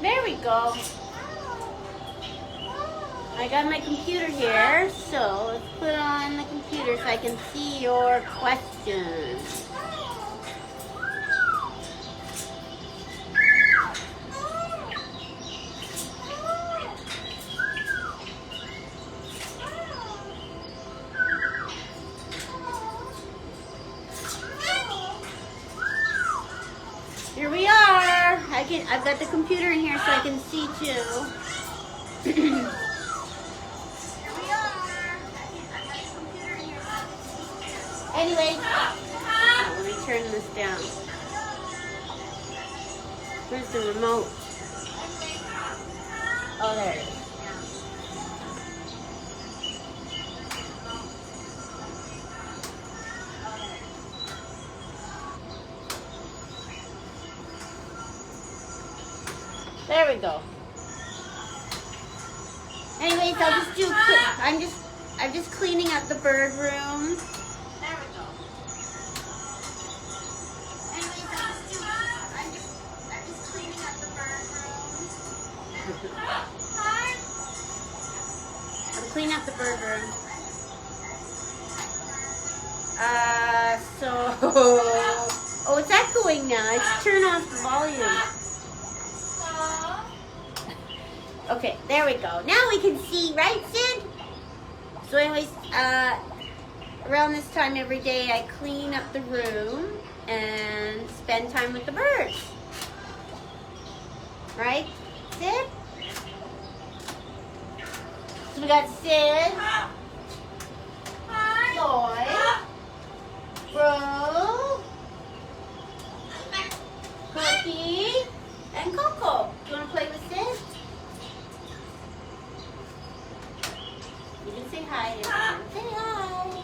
There we go. I got my computer here, so let's put on the computer so I can see your questions. Here we are. I've got the computer in here so I can see too. Anyway, let me turn this down. Where's the remote? Oh, there it is. There we go. Anyways, I'll just do I'm just cleaning up the bird room. There we go. Anyways, I'm just cleaning up the bird room. I'm cleaning up the bird room. Oh, it's echoing now. I should turn off the volume. Okay, there we go. Now we can see, right, Sid? So anyways, around this time every day I clean up the room and spend time with the birds. Right, Sid? So we got Sid, Lloyd, Bro, Cookie, and Coco. Do you want to play with Sid? You can say hi. Everyone. Say hi.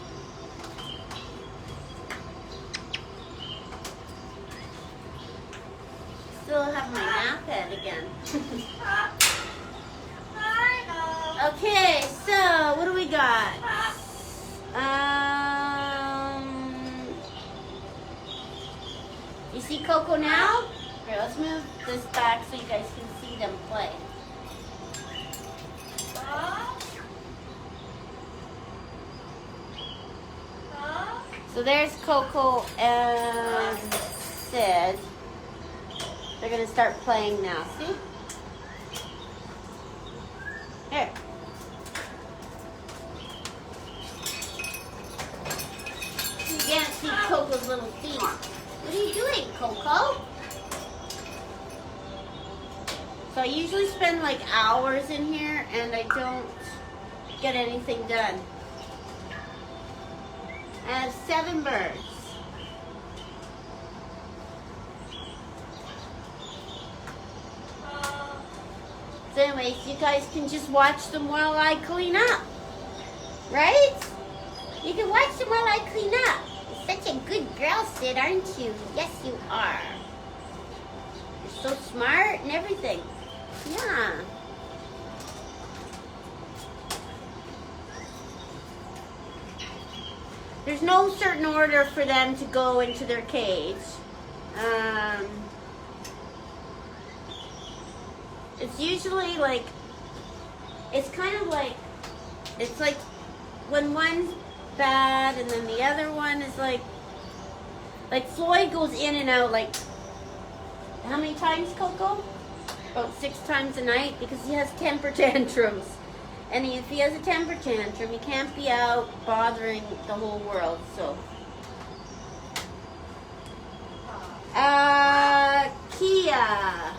Still have my nap head again. Okay, so what do we got? You see Coco now? Here, let's move this back so you guys can see them play. So there's Coco and Sid. They're going to start playing now. See? Here. You can't see Coco's little feet. What are you doing, Coco? So I usually spend like hours in here and I don't get anything done. I have 7 birds. So anyways, you guys can just watch them while I clean up. Right? You can watch them while I clean up. You're such a good girl, Sid, aren't you? Yes, you are. You're so smart and everything. Yeah. There's no certain order for them to go into their cage. It's usually like, it's kind of like, it's like when one's bad and then the other one is like Floyd goes in and out like, how many times, Coco? About 6 times a night because he has temper tantrums. And if he has a temper tantrum, he can't be out bothering the whole world, so. Kia.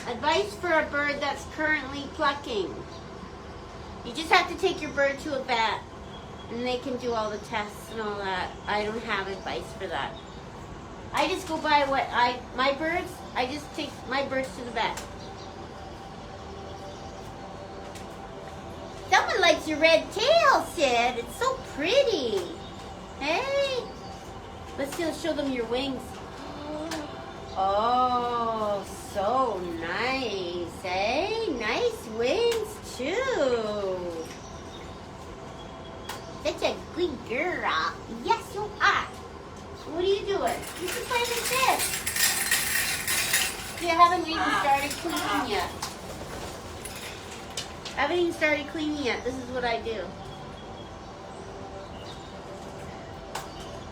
Advice for a bird that's currently plucking. You just have to take your bird to a vet, and they can do all the tests and all that. I don't have advice for that. I just go by what I just take my birds to the vet. Someone likes your red tail, Sid. It's so pretty. Hey. Let's show them your wings. Oh, so nice, eh? Nice wings, too. Such a good girl. Yes, you are. What are you doing? You should play with this. You haven't even started cleaning yet. I haven't even started cleaning yet. This is what I do.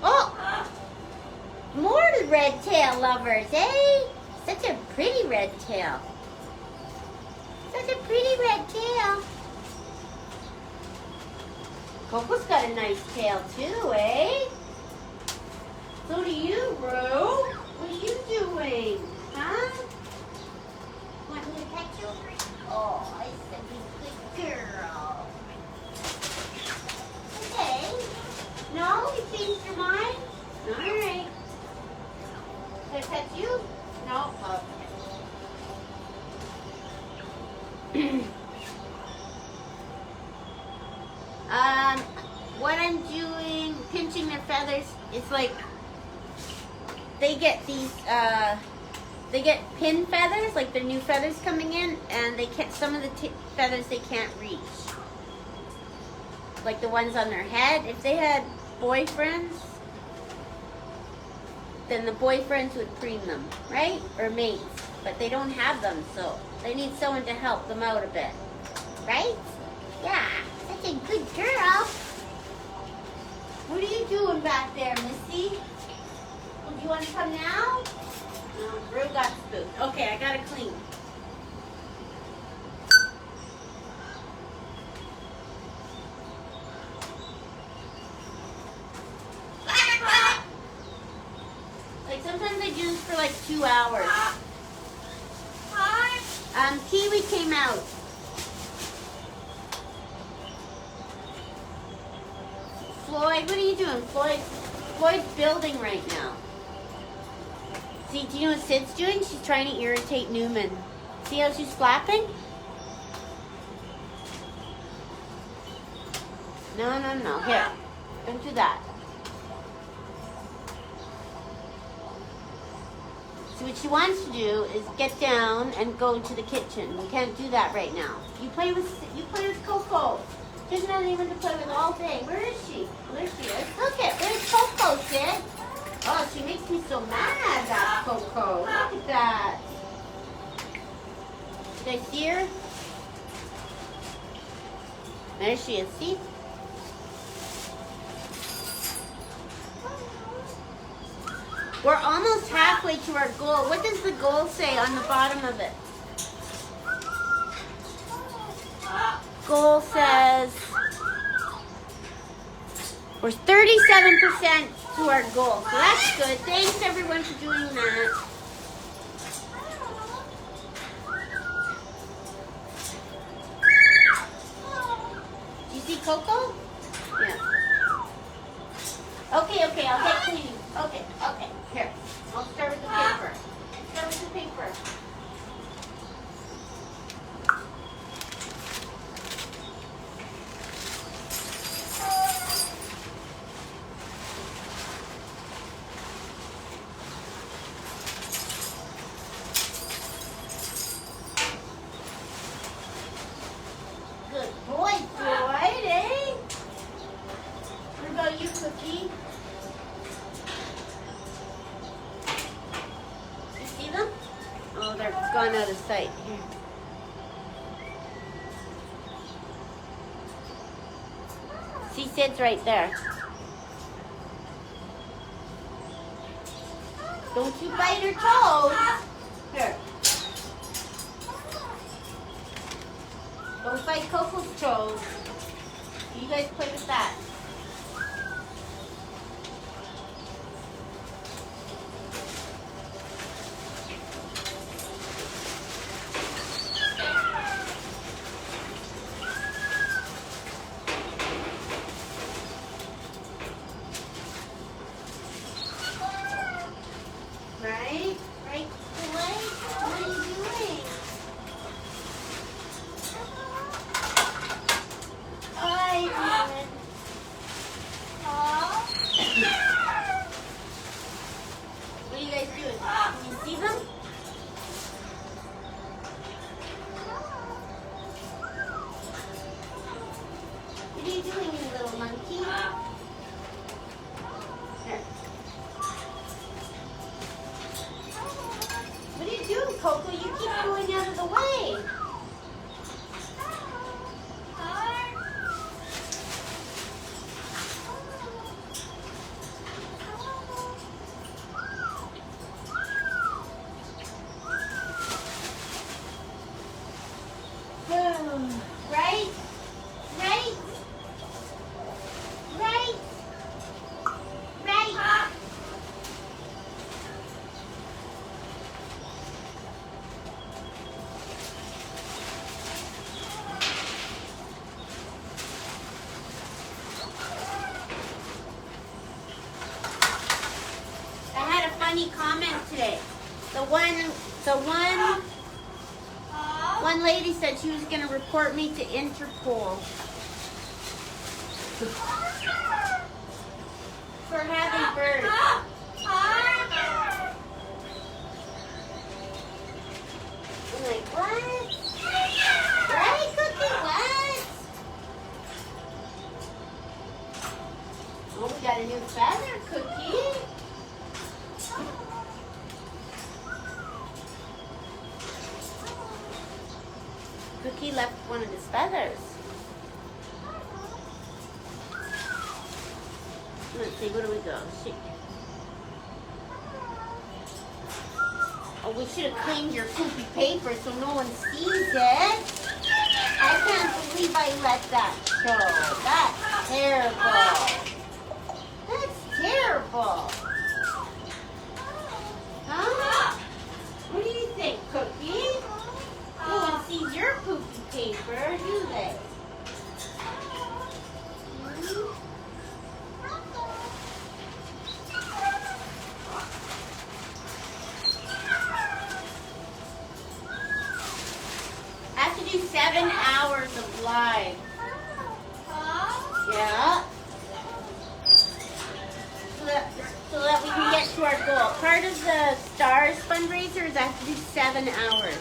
Oh! More red tail lovers, eh? Such a pretty red tail. Such a pretty red tail. Coco's got a nice tail too, eh? So do you, bro. What are you doing? Huh? Want me to pet you? Oh, I said you good girl. Okay. No? You changed your mind? Alright. Can I pet you? No? Okay. What I'm doing, pinching their feathers, it's like they get these, they get pin feathers, like their new feathers coming in, and they can't, some of the feathers they can't reach. Like the ones on their head. If they had boyfriends, then the boyfriends would preen them, right? Or mates. But they don't have them, so they need someone to help them out a bit. Right? Yeah, such a good girl. What are you doing back there, Missy? Well, do you want to come now? No, Brew got spooked. Okay, I gotta clean. Like sometimes I do this for like 2 hours. Kiwi came out. Floyd, what are you doing? Floyd's building right now. See, do you know what Sid's doing? She's trying to irritate Newman. See how she's flapping? No. Here, don't do that. So what she wants to do is get down and go to the kitchen. We can't do that right now. You play with Coco. She doesn't have anyone to play with all day. Where is she? There she is. Look at, where's Coco, Sid? Oh, she makes me so mad, that Coco. Look at that. Did I see her? There she is. See? We're almost halfway to our goal. What does the goal say on the bottom of it? Goal says we're 37% to our goal. So that's good. Thanks everyone for doing that. Do you see Coco? Yeah. Okay, I'll get cleaning. Okay. Here. I'll start with the paper. Good boy, Floyd, eh? What about you, Cookie? You see them? Oh, they're gone out of sight. Here. See, Sid's right there. Don't you bite her toes. Here. Don't bite Coco's toes. You guys play with that. Right? Right, Blake? What are you doing? Hi, David. What are you guys doing? Can you see them? What are you doing, you little monkey? Here. What are you doing, Coco? You keep going out of the way. One lady said she was going to report me to Interpol for having birds. I'm like, what? Right, Cookie? What? Oh, we got a new feather, Cookie. Cookie left one of his feathers. Let's see, where do we go? Oh, we should have cleaned your poopy paper so no one sees it. I can't believe I let that show. That's terrible. That's terrible. Huh? What do you think, Cookie? No one sees your poopy paper, do they? I have to do 7 hours of live. Yeah. So that we can get to our goal. Part of the STARS fundraiser is I have to do 7 hours.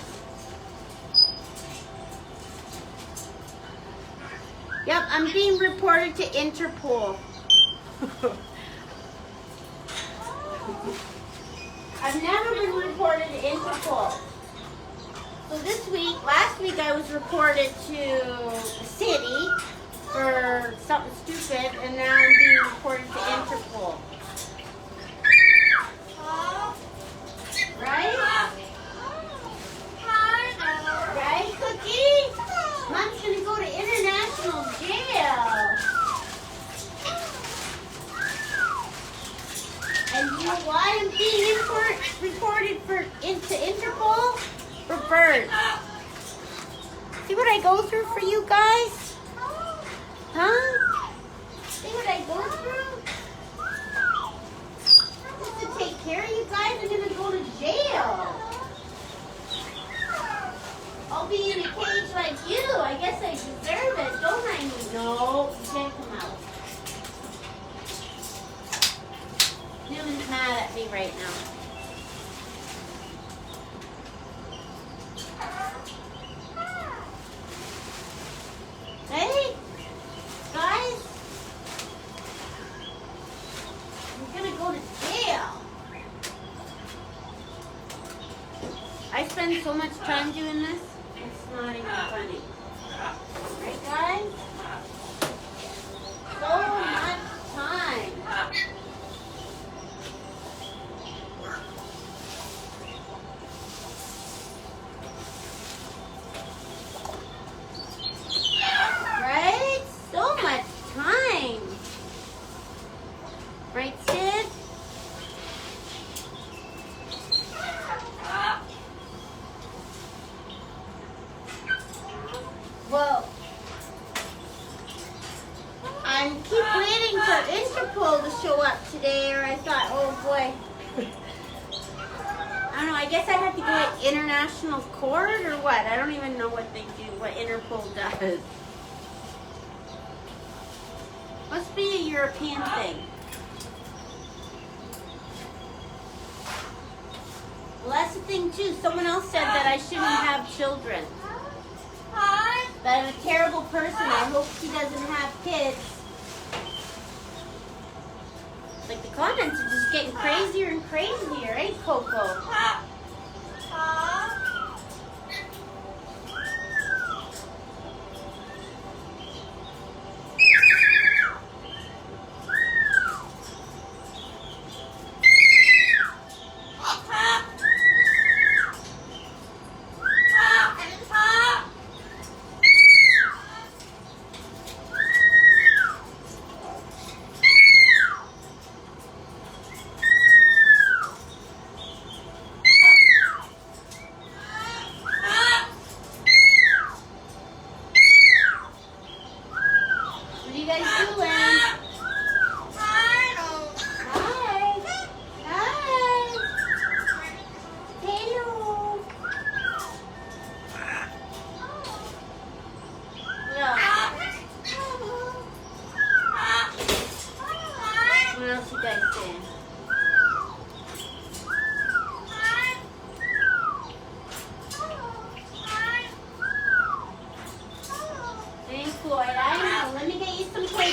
Yep, I'm being reported to Interpol. I've never been reported to Interpol. So last week I was reported to the city for something stupid, and now I'm being reported to Interpol. Right? Right, Cookie? Mom's gonna go to international jail. And you know why I'm being reported into Interpol? For birds. See what I go through for you guys? Huh? See what I go through? Just to take care of you guys, I'm gonna go to jail. I'll be in a cage like you. I guess I deserve it, don't I? No, you can't come out. Newman's mad at me right now. Hey, guys, I'm gonna go to jail. I spend so much time doing this, it's not even funny. Right, guys? So much time. Right? So much time. Right, Sid? Well, I keep waiting for Interpol to show up today, or I thought, oh boy. I don't know, I guess I have to go to international court or what? I don't even know what they do, what Interpol does. Must be a European thing. Well, that's the thing too. Someone else said that I shouldn't have children. That I'm a terrible person. I hope she doesn't have kids. Like the comments are just getting crazier and crazier, eh, Coco?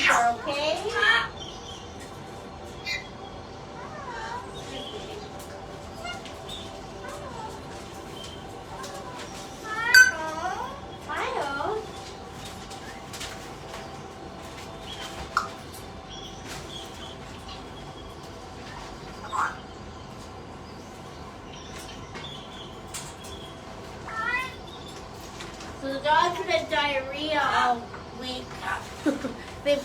paper, okay? Hi-ho. So the dogs have had diarrhea all week. They've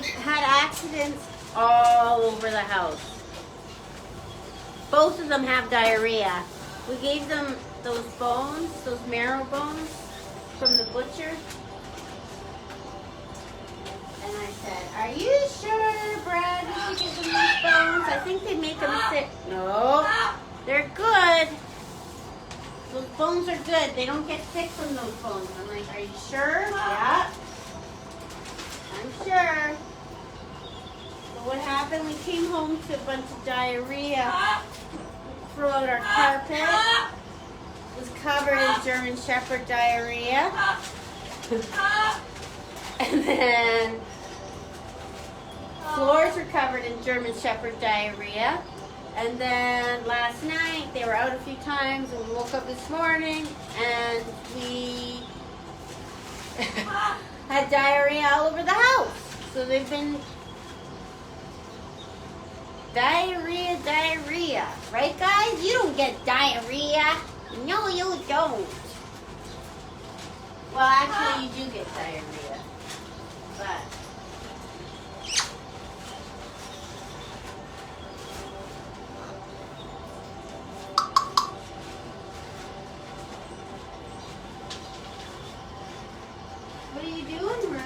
had accidents all over the house. Both of them have diarrhea. We gave them those bones, those marrow bones from the butcher. And I said, are you sure, Brad, we should give them these bones? I think they make them sick. No, they're good. Those bones are good. They don't get sick from those bones. I'm like, are you sure? Yeah. I'm sure. So what happened? We came home to a bunch of diarrhea. Threw out our carpet. It was covered in German Shepherd diarrhea. And then floors were covered in German Shepherd diarrhea. And then last night, they were out a few times, and we woke up this morning, and we had diarrhea all over the house. So they've been diarrhea. Right, guys? You don't get diarrhea. No, you don't. Well, actually, you do get diarrhea. But what are you doing, Rue?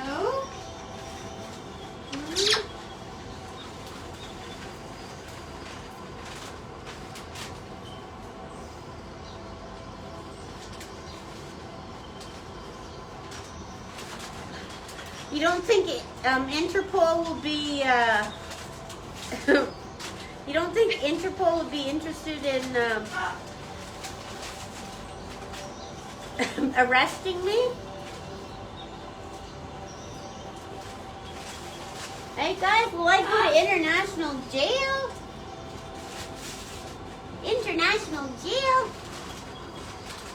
You don't think Interpol will be? You don't think Interpol would be interested in arresting me? Hey guys, will I go to international jail? International jail?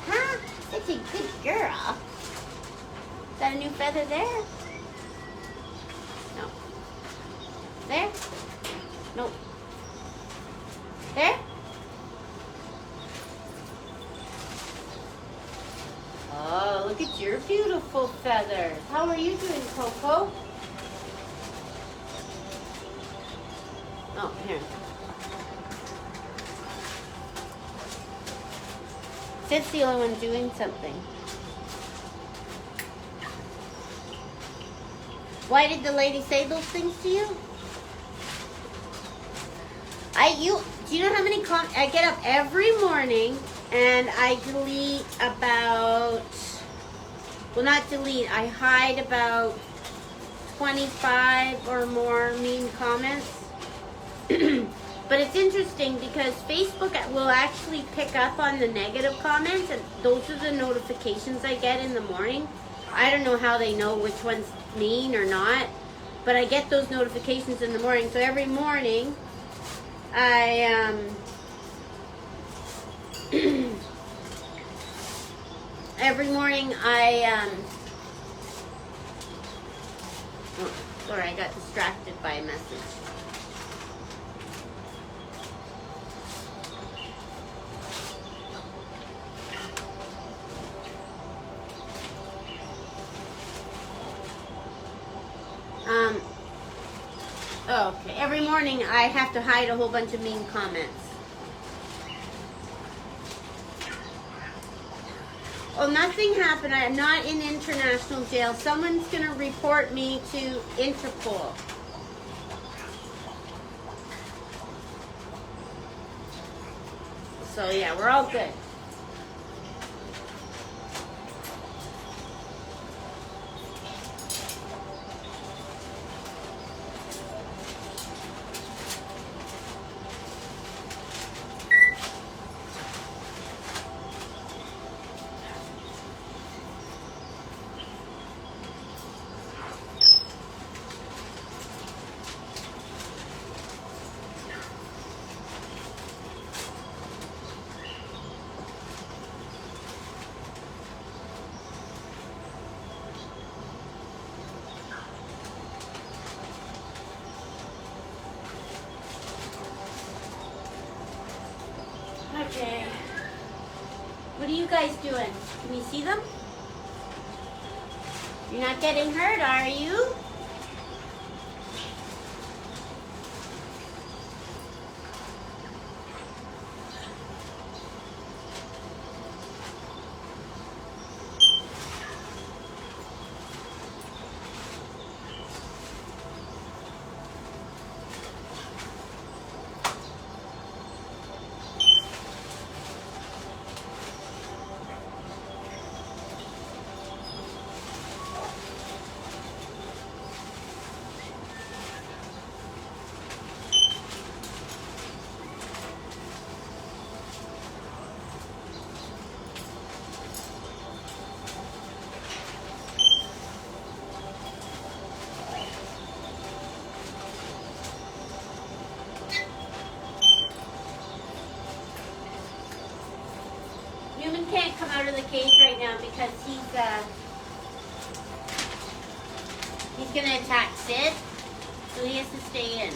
Huh? Such a good girl. Is that a new feather there? No. There? No. There? Oh, look at your beautiful feathers. How are you doing, Coco? Oh, here. Sid's the only one doing something. Why did the lady say those things to you? Do you know how many comments? I get up every morning and I delete about, well, not delete, I hide about 25 or more mean comments. But it's interesting because Facebook will actually pick up on the negative comments, and those are the notifications I get in the morning. I don't know how they know which one's mean or not, but I get those notifications in the morning. So every morning oh, sorry, I got distracted by a message. Okay, every morning I have to hide a whole bunch of mean comments. Oh, nothing happened. I am not in international jail. Someone's going to report me to Interpol. So yeah, we're all good. What are you guys doing? Can you see them? You're not getting hurt, are you? Newman can't come out of the cage right now because he's gonna attack Sid, so he has to stay in.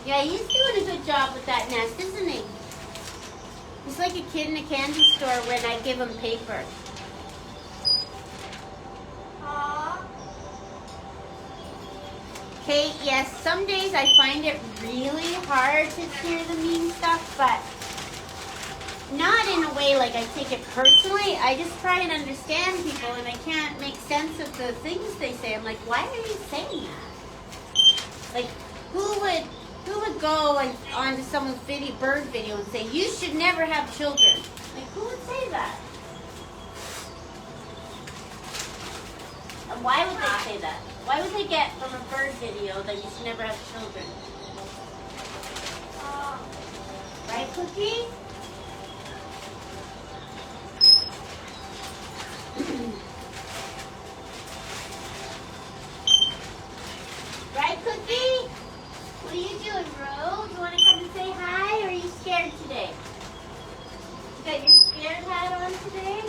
Yeah, he's doing a good job with that nest, isn't he? He's like a kid in a candy store when I give him paper. Okay, yes, some days I find it really hard to hear the mean stuff, but not in a way like I take it personally. I just try and understand people, and I can't make sense of the things they say. I'm like, why are you saying that? Like, who would go onto someone's bird video and say, you should never have children? Like, who would say that? And why would they say that? Why would they get from a bird video that you should never have children? Right, Cookie? Right, Cookie? What are you doing, bro? You want to come and say hi, or are you scared today? You got your scared hat on today?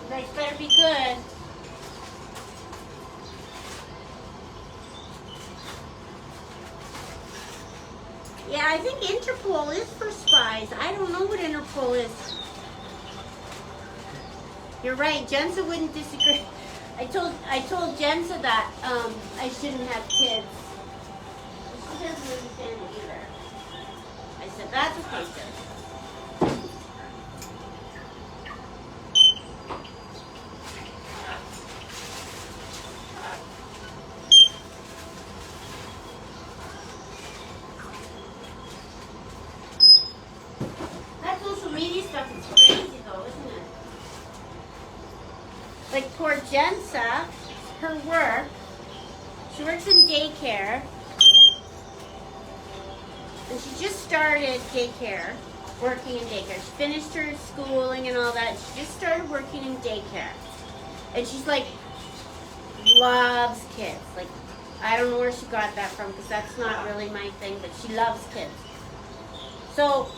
You guys better be good. Yeah, I think Interpol is for spies. I don't know what Interpol is. You're right, Jensa wouldn't disagree. I told Jensa that I shouldn't have kids. She doesn't understand it either. I said, that's okay, Jensa. Media stuff is crazy though, isn't it? Like poor Jensa, her work, she works in daycare, and she just started daycare, working in daycare. She finished her schooling and all that. She just started working in daycare. And she's like, loves kids. Like, I don't know where she got that from because that's not really my thing, but she loves kids. So,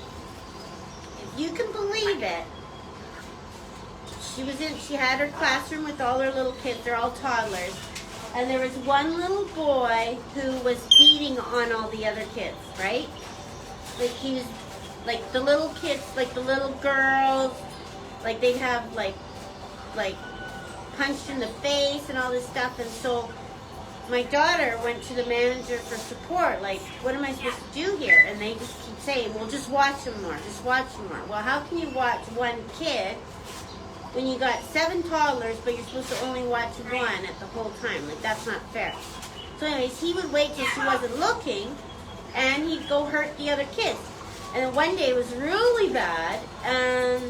you can believe it. She had her classroom with all her little kids. They're all toddlers. And there was one little boy who was beating on all the other kids, right? Like he was, like the little kids, like the little girls, like they'd have like punched in the face and all this stuff. And so my daughter went to the manager for support, like, what am I supposed to do here? And they just keep saying, well, just watch them more, just watch them more. Well, how can you watch one kid when you got 7 toddlers, but you're supposed to only watch one at the whole time? Like, that's not fair. So anyways, he would wait till she wasn't looking, and he'd go hurt the other kids. And then one day it was really bad, and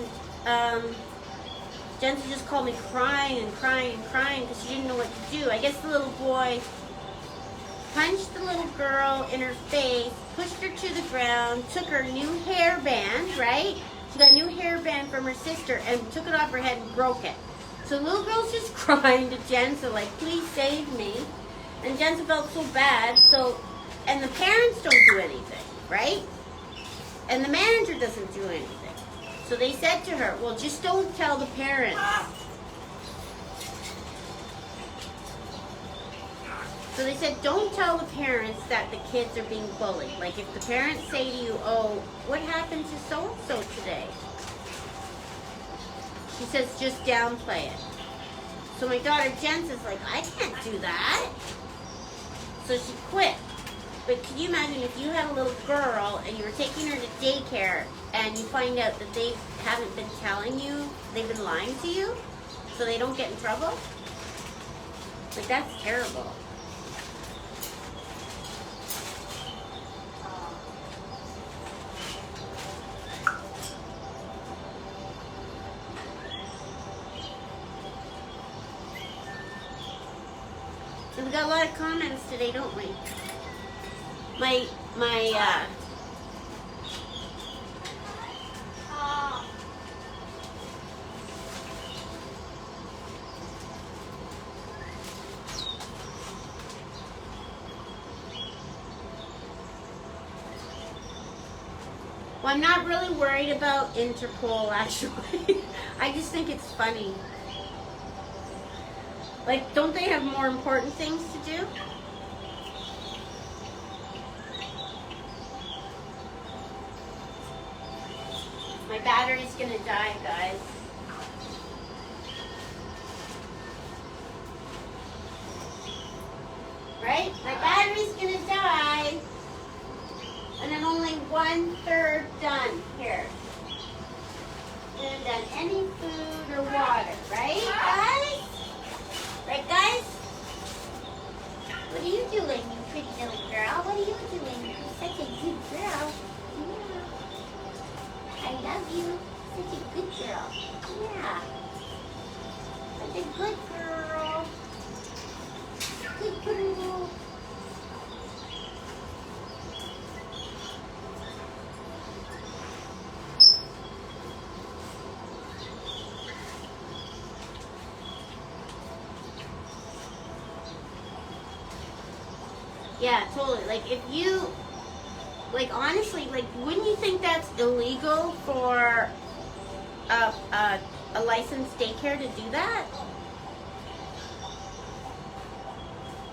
Jensen just called me crying and crying and crying because she didn't know what to do. I guess the little boy punched the little girl in her face, pushed her to the ground, took her new hairband, right? She got a new hairband from her sister and took it off her head and broke it. So the little girl's just crying to Jensen, like, please save me. And Jensen felt so bad, and the parents don't do anything, right? And the manager doesn't do anything. So they said to her, well, just don't tell the parents. So they said, don't tell the parents that the kids are being bullied. Like if the parents say to you, oh, what happened to so-and-so today? She says, just downplay it. So my daughter Jensen's like, I can't do that. So she quit. But can you imagine if you had a little girl and you were taking her to daycare and you find out that they haven't been telling you, they've been lying to you so they don't get in trouble? Like, that's terrible. So we got a lot of comments today, don't we? Well, I'm not really worried about Interpol, actually. I just think it's funny. Like, don't they have more important things to do? My battery's gonna die, guys. Right? My battery's gonna die. And I'm only 1/3 done here. I haven't done any food or water, right, guys? Right, guys? What are you doing, you pretty little girl? What are you doing? You're such a good girl. Yeah. I love you. Such a good girl. Yeah. Such a good girl. Good girl. Yeah, totally. Like, if you, like, honestly, like, wouldn't you think that's illegal for a licensed daycare to do that?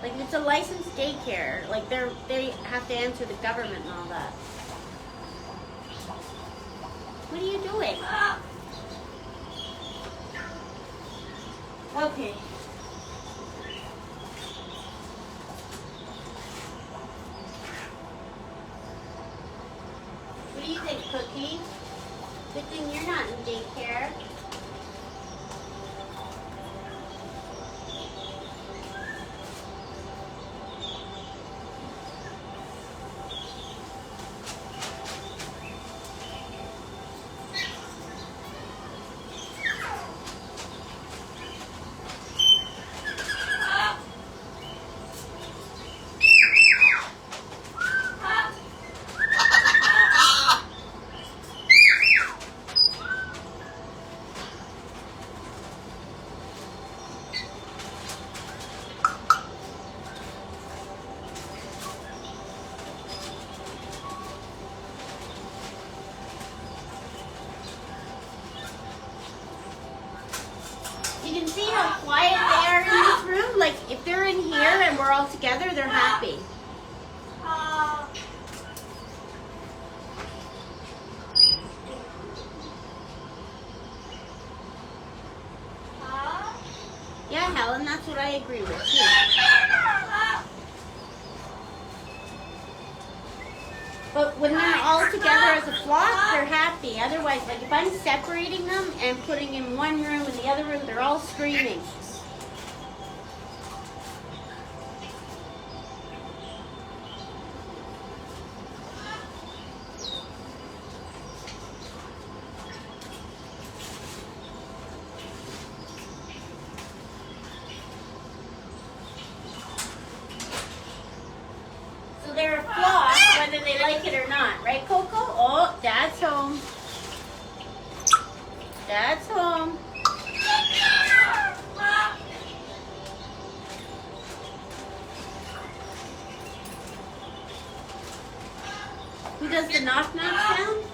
Like, if it's a licensed daycare, like, they have to answer the government and all that. What are you doing? Okay. What do you think, Cookie? Good thing you're not in daycare. You can see how quiet they are in this room. Like, if they're in here and we're all together, they're happy. Yeah, Helen, that's what I agree with too. But when they're all together as a flock, they're happy. Otherwise, like if I'm separating them and putting in one room and the other room, they're all screaming. does the knock knock sound?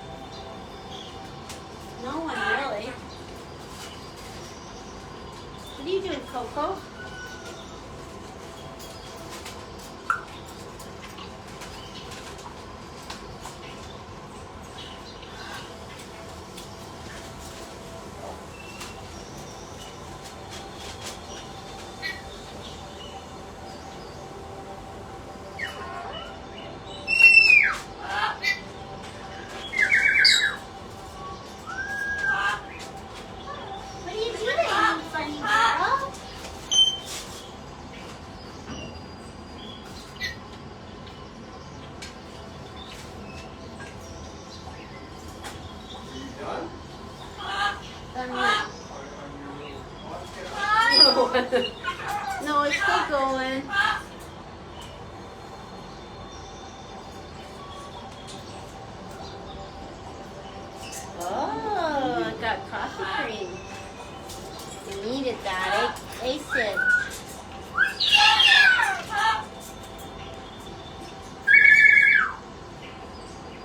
No one really. What are you doing, Coco? No, it's still going. Oh, I got coffee cream. You needed that, eh, Sid?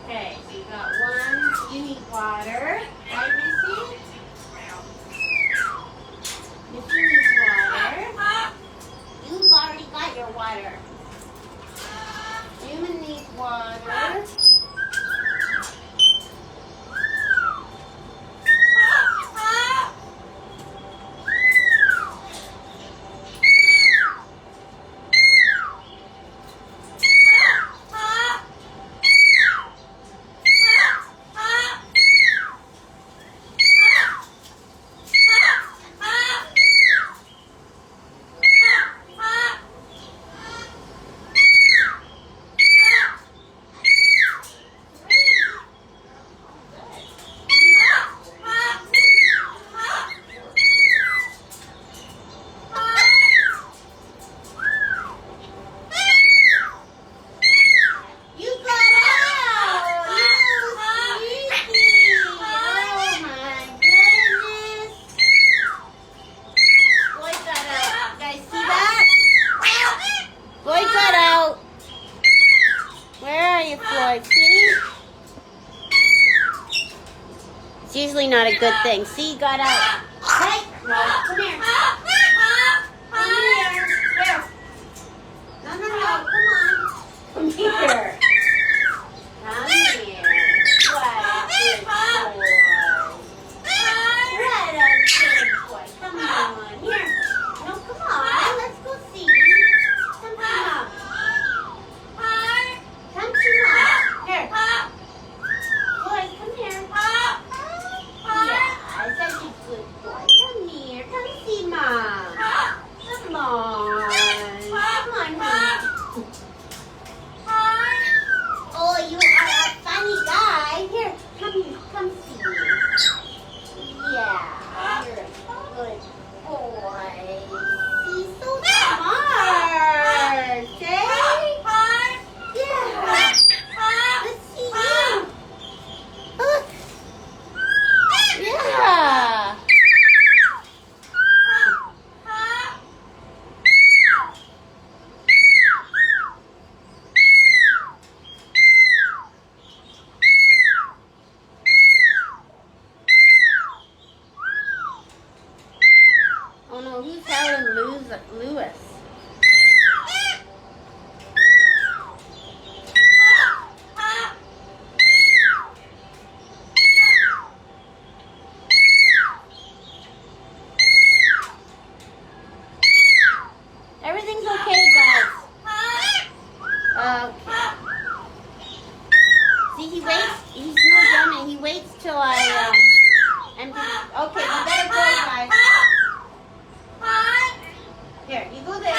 Okay, so you got one. You need water, right, Missy? Missy needs water. You've already got your water. Human needs water. It's usually not a good thing. See, you got out. Hey, no, come here. Come here. Here. No, come on. Come here. Come here. What a good boy. What a good boy. Come on. Here. No, come on. Let's go see. Come to Mom. Come to Mom. Here. Boy, come here. Yeah, such a good boy. Come here. Come see Mom. Come on. Come on, honey. Oh, you are a funny guy. Here, come see me. Yeah, you're a good boy. He's so smart. Okay? Yeah. Let's see you. Look. Yeah. Oh no, who's Helen Lewis? Everything's okay, guys. Okay. See, he waits. He's no done. He waits till I empty. Okay, we better go, guys. Here, you go there.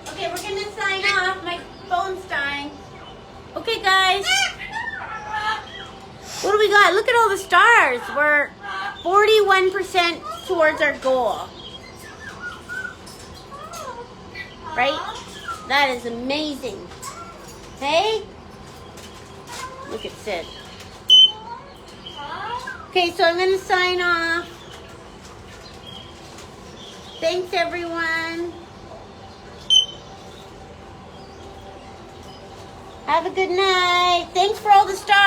Okay, we're gonna sign off. My phone's dying. Okay, guys. What do we got? Look at all the stars. We're 41% towards our goal. Right? That is amazing. Hey? Look at Sid. Okay, so I'm going to sign off. Thanks, everyone. Have a good night. Thanks for all the stars.